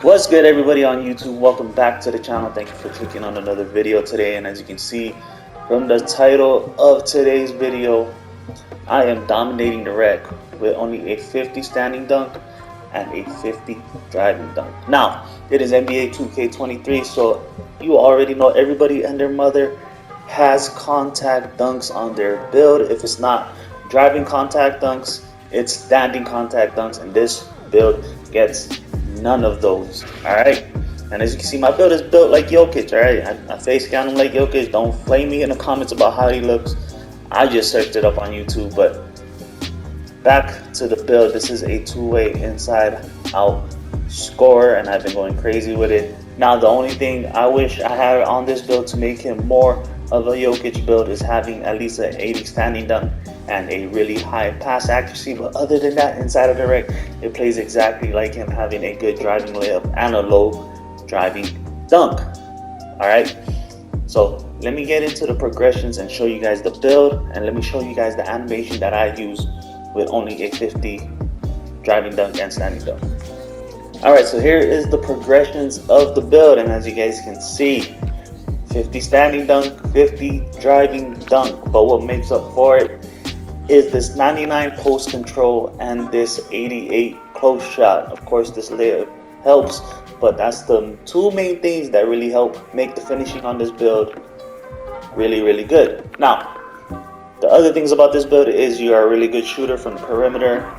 What's good, everybody on YouTube? Welcome back to the channel. Thank you for clicking on another video today. And as you can see from the title of today's video, I am dominating the rec with only a 50 standing dunk and a 50 driving dunk. Now, it is NBA 2K23, so you already know everybody and their mother has contact dunks on their build. If it's not driving contact dunks, it's standing contact dunks, and this build gets none of those. Alright, and as you can see, my build is built like Jokic. Alright, I face scan him like Jokic. Don't flame me in the comments about how he looks. I just searched it up on YouTube. But back to the build. This is a two-way inside out scorer, and I've been going crazy with it. Now, the only thing I wish I had on this build to make him more of a Jokic build is having at least an 80 standing dunk and a really high pass accuracy. But other than that, inside of the rec, it plays exactly like him, having a good driving layup and a low driving dunk. Alright, so let me get into the progressions and show you guys the build, and let me show you guys the animation that I use with only a 50 driving dunk and standing dunk. Alright, so here is the progressions of the build, and as you guys can see, 50 standing dunk, 50 driving dunk. But what makes up for it is this 99 post control and this 88 close shot. Of course, this layup helps, but that's the two main things that really help make the finishing on this build really good. Now, the other things about this build is you are a really good shooter from the perimeter.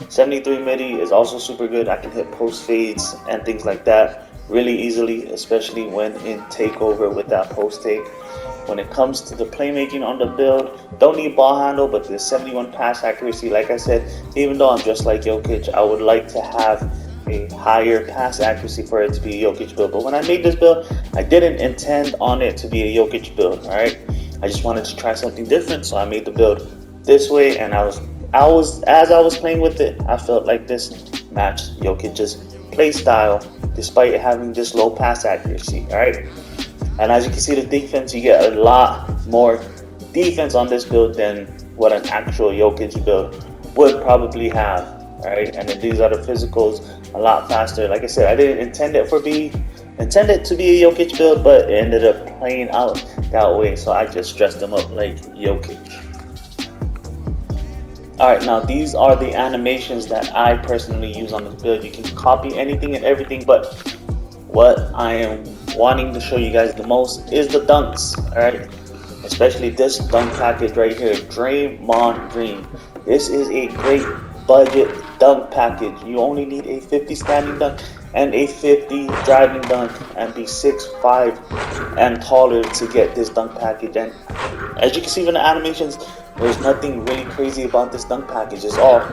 73 midi is also super good. I can hit post fades and things like that really easily, especially when in takeover with that post take. When it comes to the playmaking on the build, don't need ball handle, but the 71 pass accuracy, like I said, even though I'm just like Jokic, I would like to have a higher pass accuracy for it to be a Jokic build. But when I made this build, I didn't intend on it to be a Jokic build. All right, I just wanted to try something different, so I made the build this way. And as I was playing with it, I felt like this matched Jokic's play style, despite having this low pass accuracy. All right, and as you can see, the defense, you get a lot more defense on this build than what an actual Jokic build would probably have. All right, and then these are the physicals, a lot faster. Like I said, I didn't intend it to be a Jokic build, but it ended up playing out that way, so I just dressed them up like Jokic. Alright, now these are the animations that I personally use on the build. You can copy anything and everything, but what I am wanting to show you guys the most is the dunks. Alright, especially this dunk package right here, Draymond Green. This is a great budget dunk package. You only need a 50 standing dunk and a 50 driving dunk and be 6'5" and taller to get this dunk package. And as you can see from the animations, there's nothing really crazy about this dunk package. It's all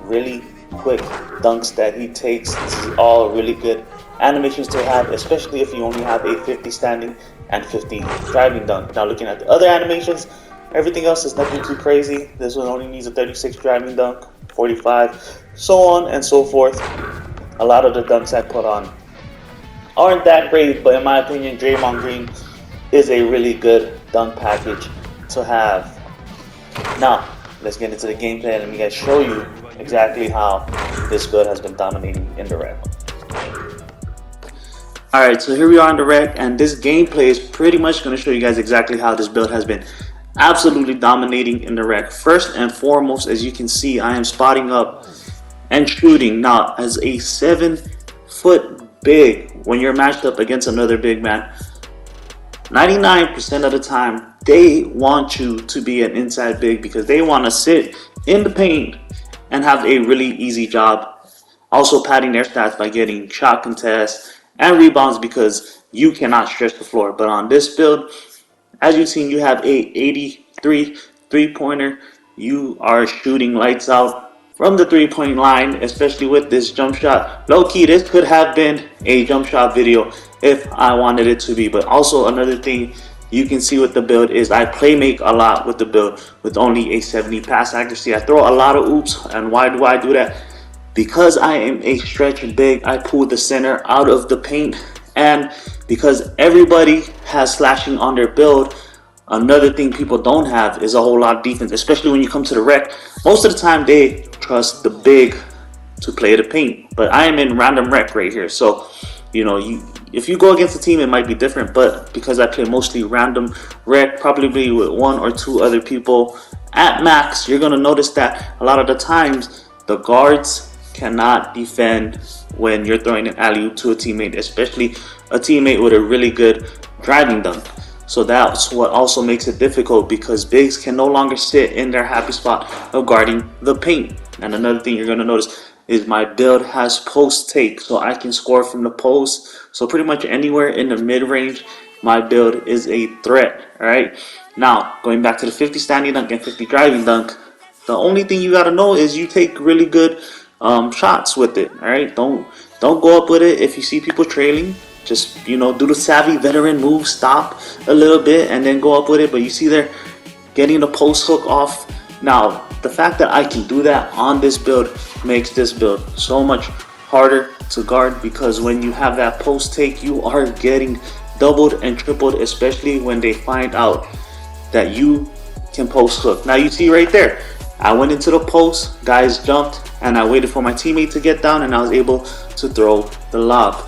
really quick dunks that he takes. This is all really good animations to have, especially if you only have a 50 standing and 50 driving dunk. Now, looking at the other animations, everything else is nothing too crazy. This one only needs a 36 driving dunk, 45, so on and so forth. A lot of the dunks I put on aren't that great, but in my opinion, Draymond Green is a really good dunk package to have. Now, let's get into the gameplay and let me guys show you exactly how this build has been dominating in the rec. Alright, so here we are in the rec, and this gameplay is pretty much going to show you guys exactly how this build has been absolutely dominating in the rec. First and foremost, as you can see, I am spotting up and shooting. Now, as a 7-foot big, when you're matched up against another big man, 99% of the time, they want you to be an inside big because they want to sit in the paint and have a really easy job. Also padding their stats by getting shot contests and rebounds because you cannot stretch the floor. But on this build, as you've seen, you have a 83 three-pointer. You are shooting lights out from the three-point line, especially with this jump shot. Low-key, this could have been a jump shot video if I wanted it to be. But also another thing you can see with the build is I play make a lot with the build with only a 70 pass accuracy. I throw a lot of oops, and why do I do that? Because I am a stretch big, I pull the center out of the paint, and because everybody has slashing on their build, another thing people don't have is a whole lot of defense, especially when you come to the rec. Most of the time they trust the big to play the paint, but I am in random rec right here, so You know, if you go against a team, it might be different, but because I play mostly random rec, probably with 1 or 2 other people at max, you're going to notice that a lot of the times the guards cannot defend when you're throwing an alley-oop to a teammate, especially a teammate with a really good driving dunk. So that's what also makes it difficult, because bigs can no longer sit in their happy spot of guarding the paint. And another thing you're going to notice is my build has post take, so I can score from the post. So pretty much anywhere in the mid-range, my build is a threat. All right, now going back to the 50 standing dunk and 50 driving dunk, the only thing you got to know is you take really good shots with it. All right, don't go up with it if you see people trailing. Just, you know, do the savvy veteran move, stop a little bit and then go up with it. But you see they're getting the post hook off. Now the fact that I can do that on this build makes this build so much harder to guard, because when you have that post take, you are getting doubled and tripled, especially when they find out that you can post hook. Now you see right there, I went into the post, guys jumped, and I waited for my teammate to get down, and I was able to throw the lob.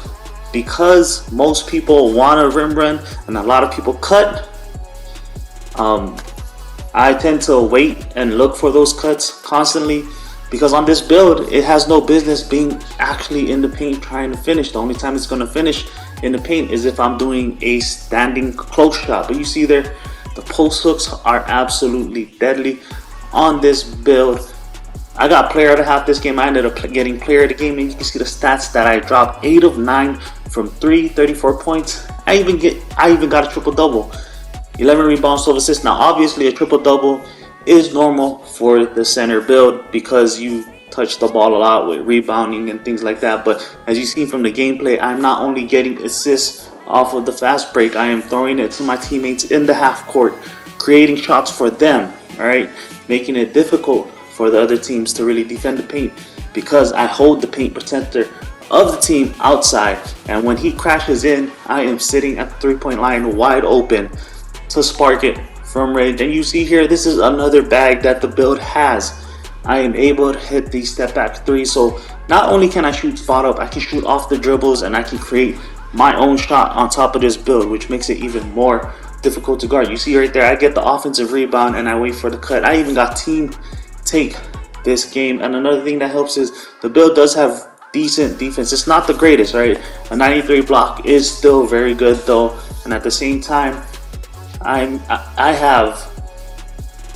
Because most people want a rim run and a lot of people cut, I tend to wait and look for those cuts constantly, because on this build it has no business being actually in the paint trying to finish. The only time it's going to finish in the paint is if I'm doing a standing close shot. But you see there, the post hooks are absolutely deadly on this build. I got player of the half this game. I ended up getting player of the game, and you can see the stats that I dropped: 8 of 9 from 3, 34 points. I even got a triple double, 11 rebounds, 12 assists. Now obviously a triple double is normal for the center build because you touch the ball a lot with rebounding and things like that. But as you see from the gameplay, I'm not only getting assists off of the fast break, I am throwing it to my teammates in the half court, creating shots for them. All right, making it difficult for the other teams to really defend the paint, because I hold the paint protector of the team outside, and when he crashes in, I am sitting at the 3-point line wide open to spark it from range. And you see here, this is another bag that the build has. I am able to hit the step back 3, so not only can I shoot spot up, I can shoot off the dribbles, and I can create my own shot on top of this build, which makes it even more difficult to guard. You see right there, I get the offensive rebound and I wait for the cut. I even got team take this game. And another thing that helps is the build does have decent defense. It's not the greatest, right? A 93 block is still very good though, and at the same time I have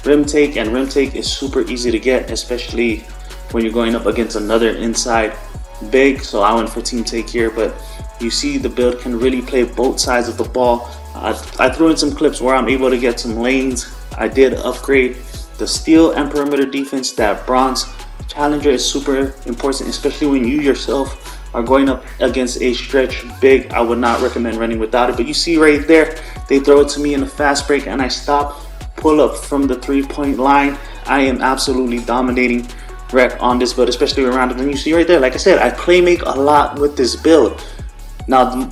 rim take, and rim take is super easy to get, especially when you're going up against another inside big. So I went for team take here, but you see the build can really play both sides of the ball. I threw in some clips where I'm able to get some lanes. I did upgrade the steal and perimeter defense. That bronze challenger is super important, especially when you yourself are going up against a stretch big. I would not recommend running without it. But you see right there, they throw it to me in a fast break and I stop, pull up from the 3-point line. I am absolutely dominating rec on this build, especially around it. And you see right there, like I said, I play make a lot with this build. Now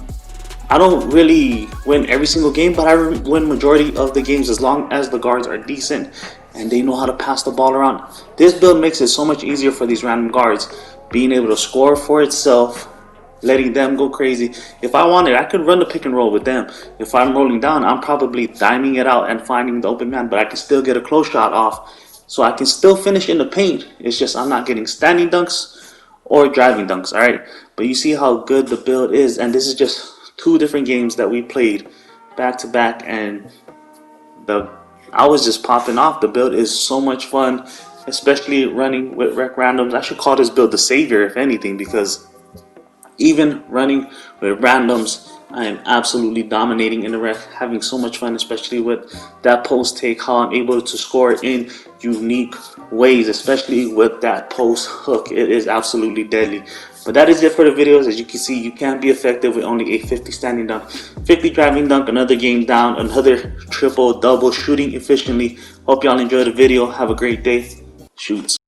I don't really win every single game, but I win majority of the games as long as the guards are decent and they know how to pass the ball around. This build makes it so much easier for these random guards, being able to score for itself, letting them go crazy. If I wanted, I could run the pick and roll with them. If I'm rolling down, I'm probably diming it out and finding the open man, but I can still get a close shot off. So I can still finish in the paint. It's just I'm not getting standing dunks or driving dunks, all right? But you see how good the build is, and this is just 2 different games that we played back to back, and I was just popping off. The build is so much fun, especially running with rec randoms. I should call this build the savior, if anything, because even running with randoms, I am absolutely dominating in the rec, having so much fun, especially with that post take, how I'm able to score in unique ways, especially with that post hook. It is absolutely deadly. But that is it for the videos. As you can see, you can be effective with only a 50 standing dunk, 50 driving dunk, another game down, another triple double, shooting efficiently. Hope y'all enjoyed the video. Have a great day. Shoots.